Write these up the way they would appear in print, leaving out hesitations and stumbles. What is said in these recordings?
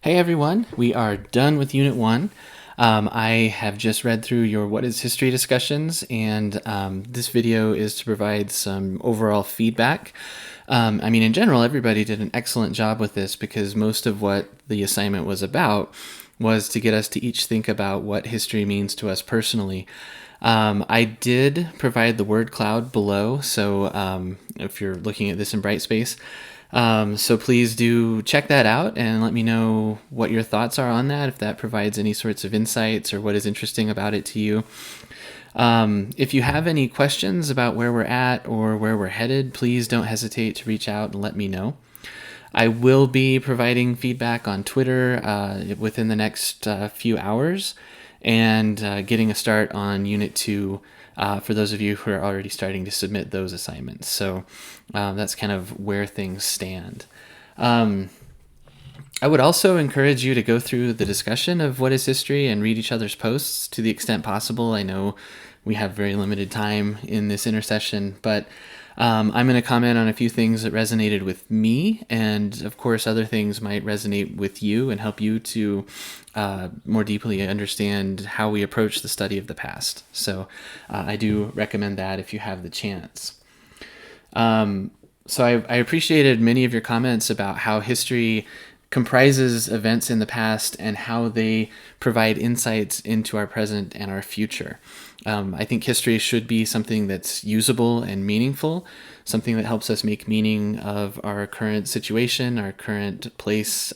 Hey everyone, we are done with Unit 1. I have just read through your What is History discussions, and this video is to provide some overall feedback. In general, everybody did an excellent job with this because most of what the assignment was about was to get us to each think about what history means to us personally. I did provide the word cloud below, so if you're looking at this in Brightspace, so please do check that out and let me know what your thoughts are on that, if that provides any sorts of insights or what is interesting about it to you. If you have any questions about where we're at or where we're headed, please don't hesitate to reach out and let me know. I will be providing feedback on Twitter within the next few hours and getting a start on Unit 2 for those of you who are already starting to submit those assignments. So that's kind of where things stand. I would also encourage you to go through the discussion of what is history and read each other's posts to the extent possible. I know we have very limited time in this intersession, but I'm going to comment on a few things that resonated with me, and of course other things might resonate with you and help you to more deeply understand how we approach the study of the past. So I do recommend that if you have the chance. So I appreciated many of your comments about how history comprises events in the past and how they provide insights into our present and our future. I think history should be something that's usable and meaningful, something that helps us make meaning of our current situation, our current place,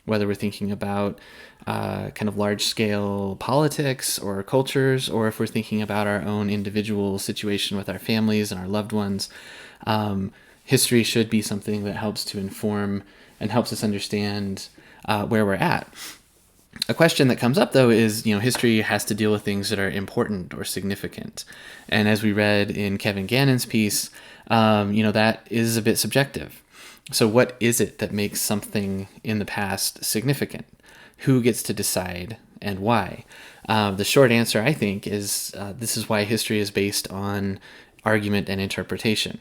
whether we're thinking about kind of large-scale politics or cultures, or if we're thinking about our own individual situation with our families and our loved ones. History should be something that helps to inform and helps us understand where we're at. A question that comes up, though, is, history has to deal with things that are important or significant. And as we read in Kevin Gannon's piece, that is a bit subjective. So what is it that makes something in the past significant? Who gets to decide and why? The short answer, I think, is this is why history is based on argument and interpretation.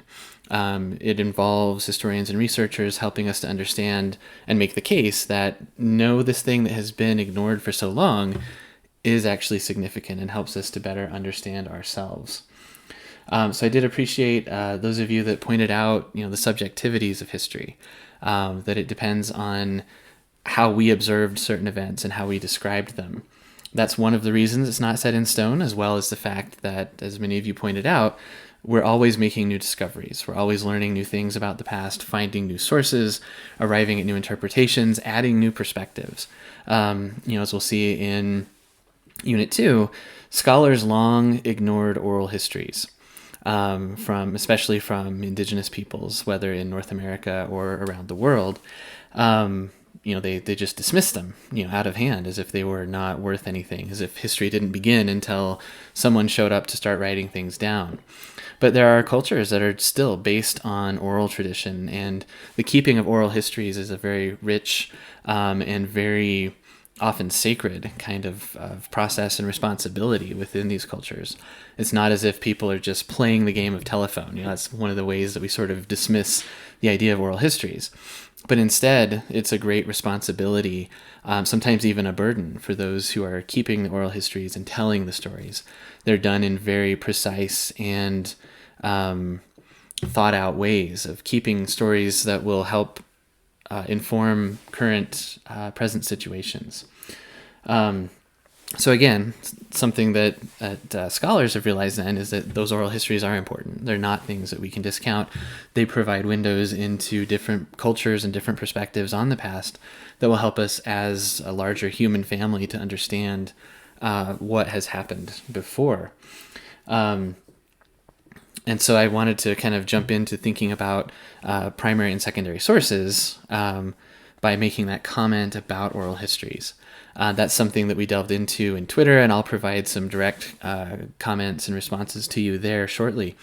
It involves historians and researchers helping us to understand and make the case that no, this thing that has been ignored for so long is actually significant and helps us to better understand ourselves. So I did appreciate those of you that pointed out, the subjectivities of history, that it depends on how we observed certain events and how we described them. That's one of the reasons it's not set in stone, as well as the fact that, as many of you pointed out, we're always making new discoveries. We're always learning new things about the past, finding new sources, arriving at new interpretations, adding new perspectives. As we'll see in Unit 2, scholars long ignored oral histories, especially from indigenous peoples, whether in North America or around the world. They just dismissed them, out of hand, as if they were not worth anything, as if history didn't begin until someone showed up to start writing things down. But there are cultures that are still based on oral tradition, and the keeping of oral histories is a very rich and very often sacred kind of process and responsibility within these cultures. It's not as if people are just playing the game of telephone. That's one of the ways that we sort of dismiss the idea of oral histories. But instead, it's a great responsibility, sometimes even a burden for those who are keeping the oral histories and telling the stories. They're done in very precise and thought out ways of keeping stories that will help inform current present situations. So again, something that scholars have realized then is that those oral histories are important. They're not things that we can discount. They provide windows into different cultures and different perspectives on the past that will help us as a larger human family to understand what has happened before. And so I wanted to kind of jump into thinking about primary and secondary sources by making that comment about oral histories. That's something that we delved into in Twitter, and I'll provide some direct comments and responses to you there shortly.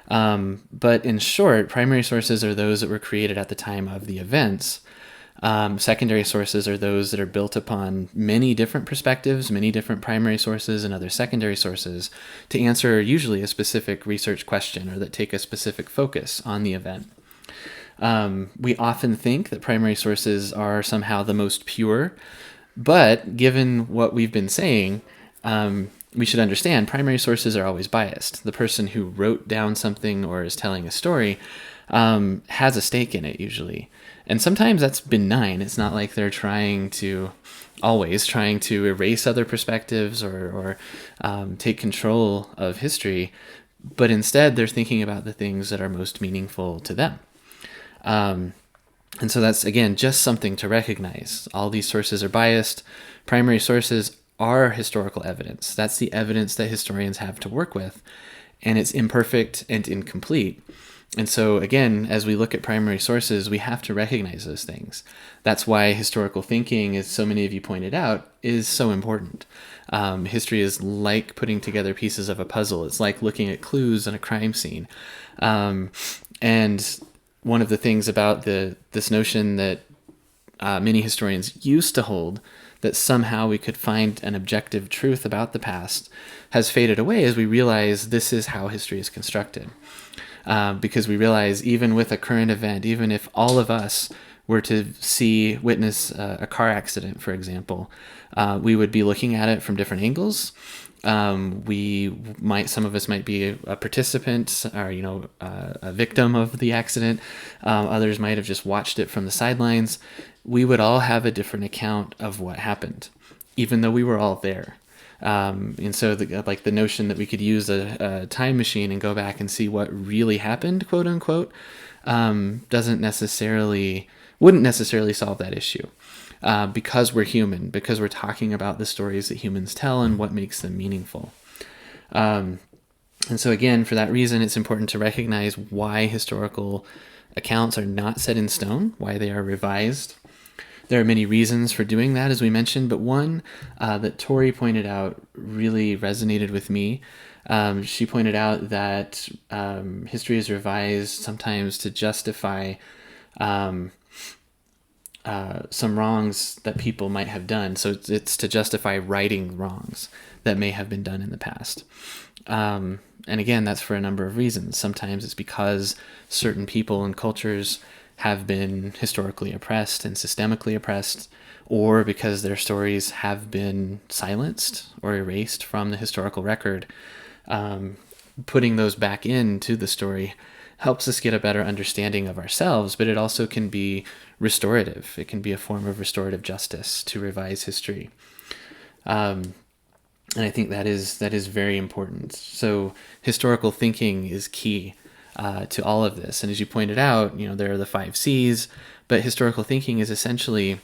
But in short, primary sources are those that were created at the time of the events. Secondary sources are those that are built upon many different perspectives, many different primary sources and other secondary sources to answer usually a specific research question or that take a specific focus on the event. We often think that primary sources are somehow the most pure, but given what we've been saying, we should understand primary sources are always biased. The person who wrote down something or is telling a story has a stake in it usually. And sometimes that's benign. It's not like they're always trying to erase other perspectives or take control of history, but instead they're thinking about the things that are most meaningful to them. And so that's, again, just something to recognize. All these sources are biased. Primary sources are historical evidence. That's the evidence that historians have to work with, and it's imperfect and incomplete. And so, again, as we look at primary sources, we have to recognize those things. That's why historical thinking, as so many of you pointed out, is so important. History is like putting together pieces of a puzzle. It's like looking at clues in a crime scene. And one of the things about this notion that many historians used to hold, that somehow we could find an objective truth about the past, has faded away as we realize this is how history is constructed. Because we realize even with a current event, even if all of us were to witness a car accident, for example, we would be looking at it from different angles. Some of us might be a participant or, a victim of the accident. Others might have just watched it from the sidelines. We would all have a different account of what happened, even though we were all there. And so the notion that we could use a time machine and go back and see what really happened, quote unquote, wouldn't necessarily solve that issue. Because we're human, because we're talking about the stories that humans tell and what makes them meaningful. And so again, for that reason, it's important to recognize why historical accounts are not set in stone, why they are revised. There are many reasons for doing that, as we mentioned, but one that Tori pointed out really resonated with me. She pointed out that history is revised sometimes to justify some wrongs that people might have done. So it's to justify righting wrongs that may have been done in the past. And again, that's for a number of reasons. Sometimes it's because certain people and cultures have been historically oppressed and systemically oppressed, or because their stories have been silenced or erased from the historical record. Putting those back into the story helps us get a better understanding of ourselves, but it also can be restorative. It can be a form of restorative justice to revise history. And I think that is very important. So historical thinking is key to all of this. And as you pointed out, there are the 5 C's, but historical thinking is essentially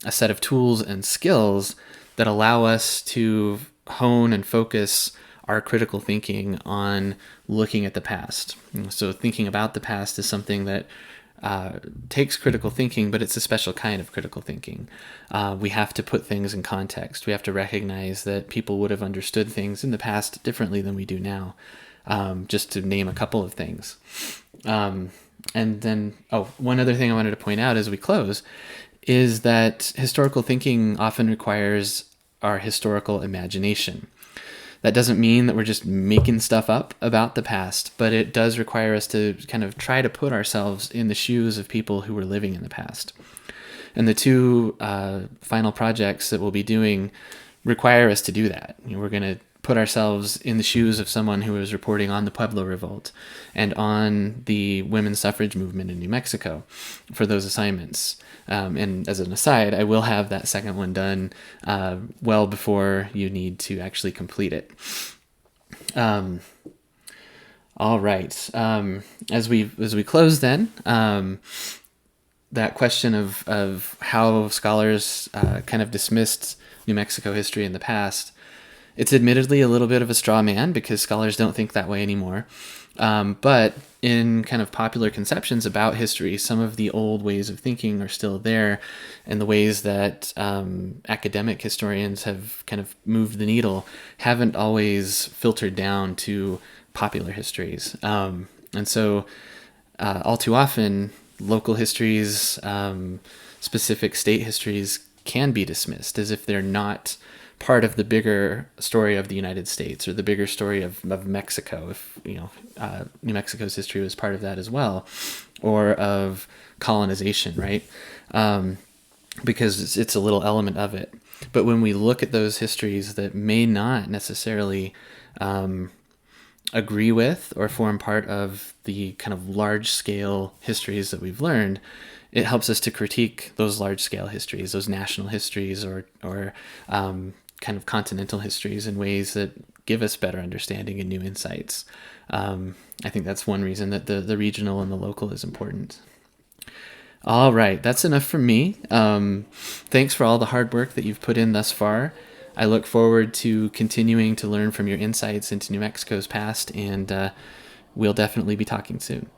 a set of tools and skills that allow us to hone and focus our critical thinking on looking at the past. So thinking about the past is something that takes critical thinking, but it's a special kind of critical thinking. We have to put things in context. We have to recognize that people would have understood things in the past differently than we do now, just to name a couple of things. And then, one other thing I wanted to point out as we close is that historical thinking often requires our historical imagination. That doesn't mean that we're just making stuff up about the past, but it does require us to kind of try to put ourselves in the shoes of people who were living in the past. And the 2 final projects that we'll be doing require us to do that. We're going to put ourselves in the shoes of someone who was reporting on the Pueblo Revolt and on the women's suffrage movement in New Mexico for those assignments. And as an aside, I will have that second one done well before you need to actually complete it. All right. As we close then, that question of how scholars kind of dismissed New Mexico history in the past, it's admittedly a little bit of a straw man because scholars don't think that way anymore. But in kind of popular conceptions about history, some of the old ways of thinking are still there, and the ways that academic historians have kind of moved the needle haven't always filtered down to popular histories. And so all too often, local histories, specific state histories can be dismissed as if they're not part of the bigger story of the United States or the bigger story of Mexico, if New Mexico's history was part of that as well. or of colonization, right? Because it's a little element of it. But when we look at those histories that may not necessarily agree with or form part of the kind of large scale histories that we've learned, it helps us to critique those large scale histories, those national histories, or kind of continental histories in ways that give us better understanding and new insights. I think that's one reason that the regional and the local is important. All right, that's enough from me. Thanks for all the hard work that you've put in thus far. I look forward to continuing to learn from your insights into New Mexico's past, and we'll definitely be talking soon.